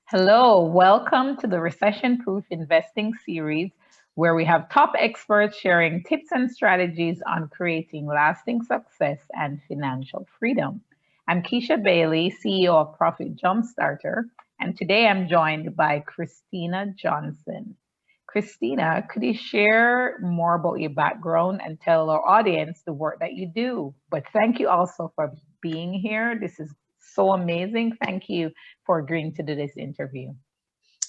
Hello, welcome to the Recession Proof Investing series, where we have top experts sharing tips and strategies on creating lasting success and financial freedom. I'm Keisha Bailey, CEO of Profit Jumpstarter, and today I'm joined by Kristina Johnson. Kristina, could you share more about your background and tell our audience the work that you do? But thank you also for being here. This is so amazing. Thank you for agreeing to do this interview.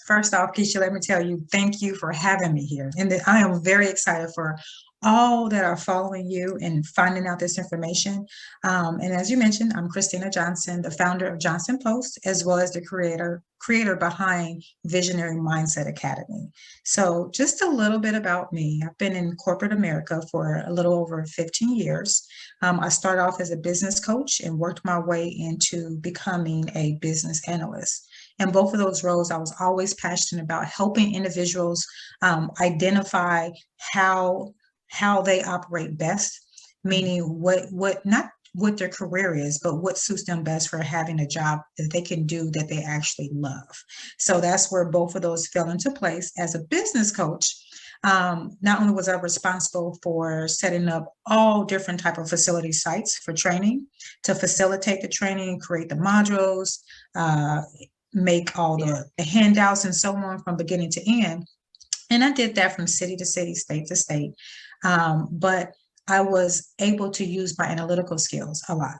First off, Keisha, let me tell you, thank you for having me here. And I am very excited for all that are following you and finding out this information. And as you mentioned, I'm Kristina Johnson, the founder of Johnson Post, as well as the creator behind Visionary Mindset Academy. So just a little bit about me. I've been in corporate America for a little over 15 years. I started off as a business coach and worked my way into becoming a business analyst. In both of those roles, I was always passionate about helping individuals identify how they operate best, meaning what not what their career is, but what suits them best for having a job that they can do that they actually love. So that's where both of those fell into place. As a business coach, not only was I responsible for setting up all different type of facility sites for training, to facilitate the training, create the modules, make all the handouts and so on from beginning to end. And I did that from city to city, state to state. But I was able to use my analytical skills a lot.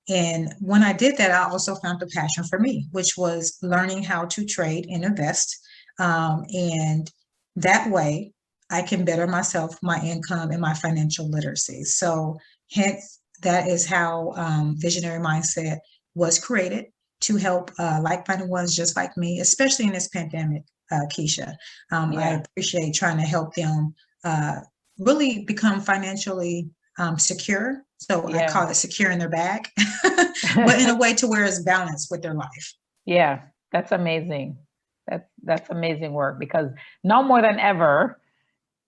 And when I did that, I also found a passion for me, which was learning how to trade and invest. And that way I can better myself, my income, and my financial literacy. So hence, that is how Visionary Mindset was created to help like-minded ones just like me, especially in this pandemic, Keisha. I appreciate trying to help them really become financially secure. So I call it secure in their bag, but in a way to where it's balanced with their life. Yeah, that's amazing. That's amazing work because now more than ever,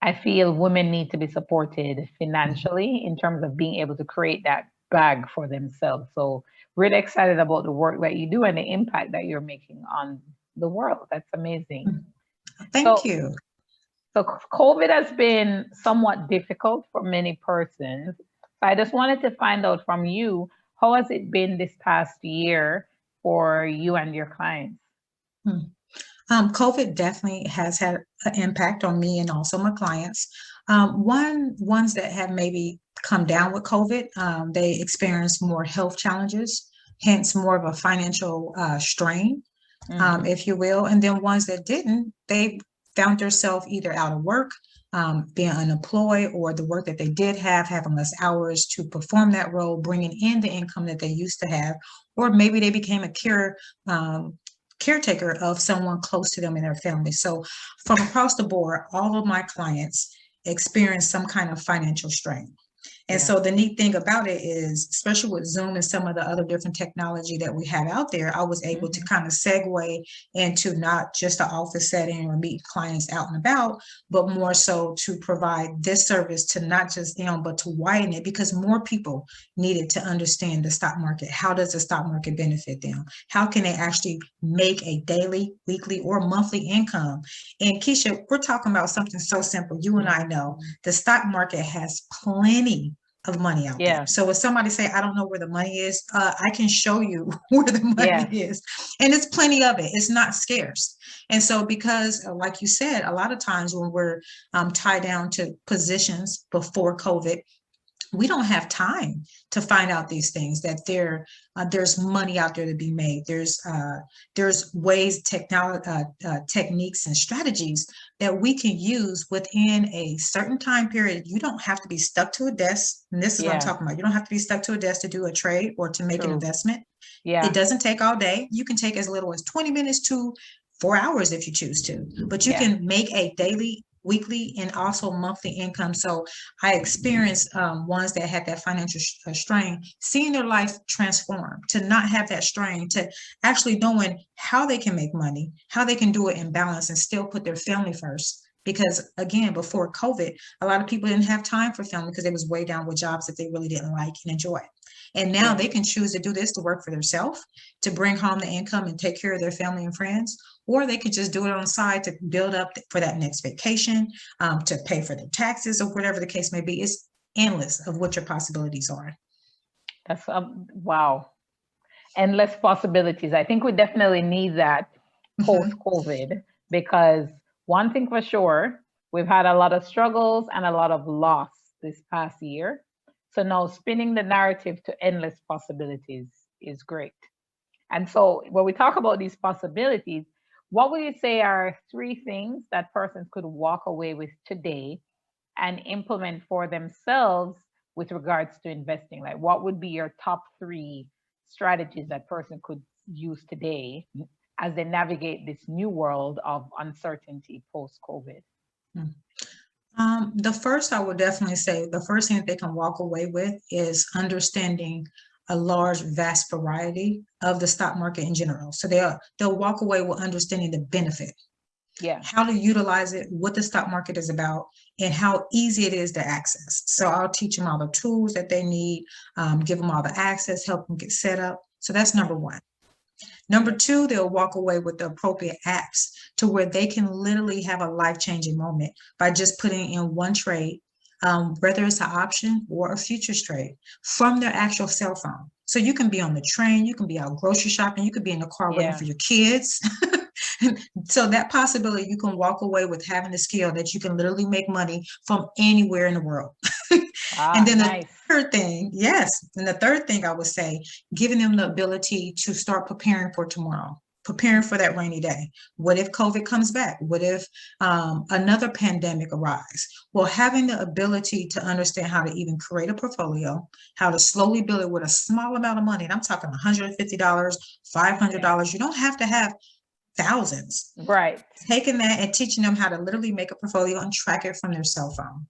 I feel women need to be supported financially in terms of being able to create that bag for themselves. So really excited about the work that you do and the impact that you're making on the world. That's amazing. Thank you. So COVID has been somewhat difficult for many persons. So I just wanted to find out from you, how has it been this past year for you and your clients? COVID definitely has had an impact on me and also my clients. Ones that have maybe come down with COVID, they experienced more health challenges, hence more of a financial strain, if you will. And then ones that didn't, they found themselves either out of work, being unemployed, or the work that they did have, having less hours to perform that role, bringing in the income that they used to have, or maybe they became a caretaker of someone close to them in their family. So from across the board, all of my clients experience some kind of financial strain. And so the neat thing about it is, especially with Zoom and some of the other different technology that we have out there, I was able to kind of segue into not just an office setting or meet clients out and about, but more so to provide this service to not just them, but to widen it, because more people needed to understand the stock market. How does the stock market benefit them? How can they actually make a daily, weekly, or monthly income? And Keisha, we're talking about something so simple. You and I know the stock market has plenty of money out there. So if somebody say, I don't know where the money is, I can show you where the money is. And it's plenty of it. It's not scarce. And so because, like you said, a lot of times when we're tied down to positions before COVID, we don't have time to find out these things, that there's money out there to be made. There's ways, techniques and strategies that we can use within a certain time period. You don't have to be stuck to a desk. And this is what I'm talking about. You don't have to be stuck to a desk to do a trade or to make an investment. It doesn't take all day. You can take as little as 20 minutes to 4 hours if you choose to, but you can make a daily, weekly, and also monthly income. So I experienced ones that had that financial strain, seeing their life transform, to not have that strain, to actually knowing how they can make money, how they can do it in balance and still put their family first, Because again, before COVID, a lot of people didn't have time for family because they was way down with jobs that they really didn't like and enjoy. And now Yeah. they can choose to do this to work for themselves, to bring home the income and take care of their family and friends, or they could just do it on the side to build up for that next vacation, to pay for their taxes or whatever the case may be. It's endless of what your possibilities are. That's wow. Endless possibilities. I think we definitely need that post Mhm. COVID because one thing for sure, we've had a lot of struggles and a lot of loss this past year. So now spinning the narrative to endless possibilities is great. And so when we talk about these possibilities, what would you say are three things that persons could walk away with today and implement for themselves with regards to investing? Like, what would be your top three strategies that person could use today as they navigate this new world of uncertainty post COVID? Mm. The first, I would definitely say the first thing that they can walk away with is understanding a large, vast variety of the stock market in general. So they'll walk away with understanding the benefit, Yeah, how to utilize it, what the stock market is about, and how easy it is to access. So I'll teach them all the tools that they need, give them all the access, help them get set up. So that's number one. Number two, they'll walk away with the appropriate apps to where they can literally have a life-changing moment by just putting in one trade, whether it's an option or a futures trade from their actual cell phone. So you can be on the train, you can be out grocery shopping, you could be in the car waiting yeah, for your kids. So that possibility, you can walk away with having a skill that you can literally make money from anywhere in the world. And ah, then the nice, third thing, yes, and the third thing I would say, giving them the ability to start preparing for tomorrow, preparing for that rainy day. What if COVID comes back? What if another pandemic arrives? Well, having the ability to understand how to even create a portfolio, how to slowly build it with a small amount of money, and I'm talking $150, yeah, $500. You don't have to have thousands. right. Taking that and teaching them how to literally make a portfolio and track it from their cell phone.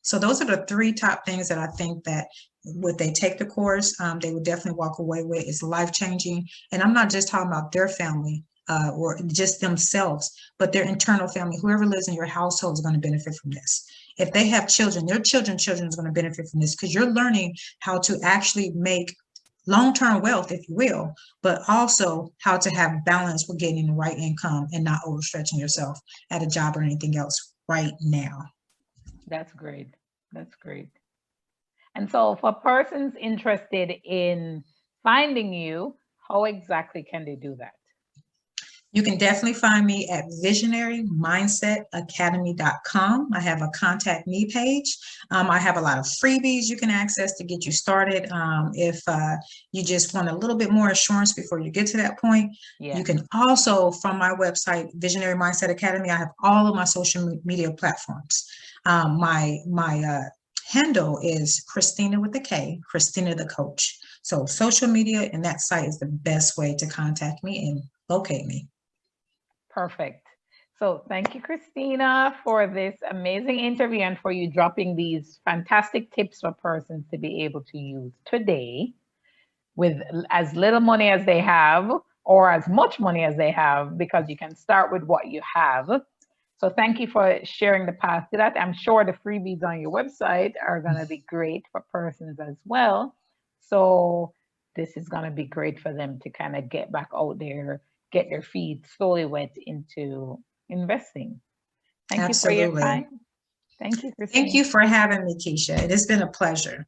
So those are the three top things that I think that would they take the course, they would definitely walk away with. It's life changing, and I'm not just talking about their family or just themselves, but their internal family. Whoever lives in your household is going to benefit from this. If they have children, their children is going to benefit from this because you're learning how to actually make long-term wealth, if you will, but also how to have balance with getting the right income and not overstretching yourself at a job or anything else right now. That's great. That's great. And so, for persons interested in finding you, how exactly can they do that? You can definitely find me at visionarymindsetacademy.com. I have a contact me page. I have a lot of freebies you can access to get you started. If you just want a little bit more assurance before you get to that point, you Yeah, can also, from my website, Visionary Mindset Academy, I have all of my social media platforms. My handle is Kristina with a K, Kristina the Coach. So social media and that site is the best way to contact me and locate me. perfect. So, thank you, Christina, for this amazing interview and for you dropping these fantastic tips for persons to be able to use today with as little money as they have or as much money as they have, because you can start with what you have. So thank you for sharing the path to that. I'm sure the freebies on your website are going to be great for persons as well. So this is going to be great for them to kind of get back out there, get their feet slowly wet into investing. Thank you for your Absolutely. time. Thank you, Thank Christine. you for having me, Keisha. It has been a pleasure.